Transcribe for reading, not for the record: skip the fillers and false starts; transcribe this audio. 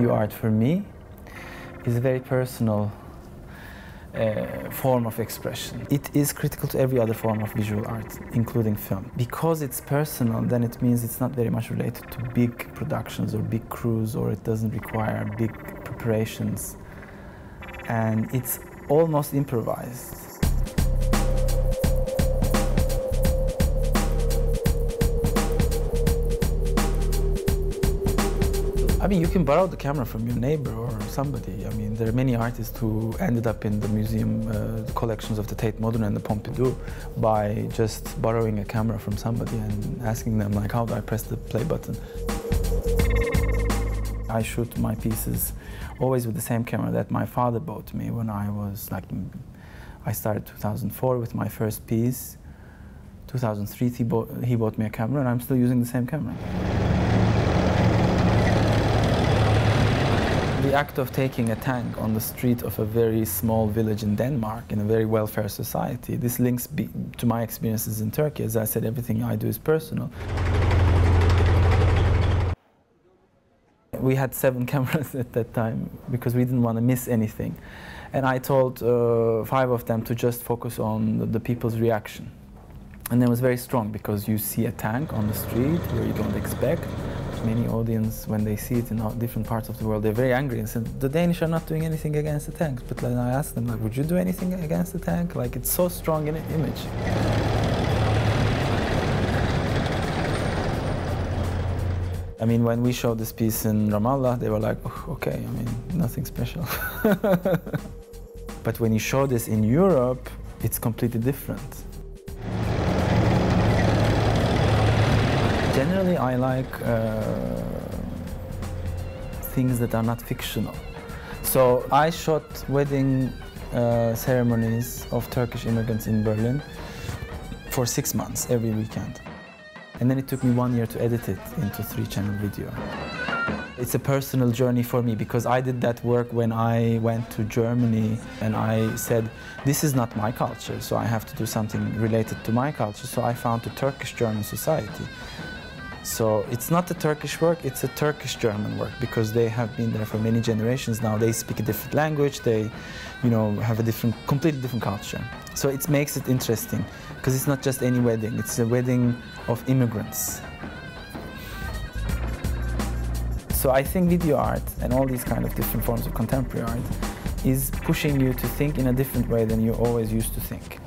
Video art for me is a very personal form of expression. It is critical to every other form of visual art, including film. Because it's personal, then it means it's not very much related to big productions or big crews, or it doesn't require big preparations. And it's almost improvised. I mean, you can borrow the camera from your neighbor or somebody. I mean, there are many artists who ended up in the museum collections of the Tate Modern and the Pompidou by just borrowing a camera from somebody and asking them, like, how do I press the play button? I shoot my pieces always with the same camera that my father bought me when I was, like, I started 2004 with my first piece. 2003, he bought me a camera, and I'm still using the same camera. The act of taking a tank on the street of a very small village in Denmark, in a very welfare society, this links to my experiences in Turkey. As I said, everything I do is personal. We had 7 cameras at that time because we didn't want to miss anything. And I told 5 of them to just focus on the people's reaction. And that was very strong because you see a tank on the street where you don't expect. Many audience, when they see it in different parts of the world, they're very angry and said, the Danish are not doing anything against the tanks. But then I asked them, like, would you do anything against the tank? Like, it's so strong in an image. I mean, when we showed this piece in Ramallah, they were like, oh, okay, I mean, nothing special. But when you show this in Europe, it's completely different. Generally, I like things that are not fictional. So I shot wedding ceremonies of Turkish immigrants in Berlin for 6 months, every weekend. And then it took me 1 year to edit it into 3-channel video. It's a personal journey for me because I did that work when I went to Germany and I said, this is not my culture, so I have to do something related to my culture. So I found the Turkish-German society. So it's not a Turkish work, it's a Turkish-German work because they have been there for many generations now. They speak a different language, they, have a completely different culture. So it makes it interesting because it's not just any wedding, it's a wedding of immigrants. So I think video art and all these kind of different forms of contemporary art is pushing you to think in a different way than you always used to think.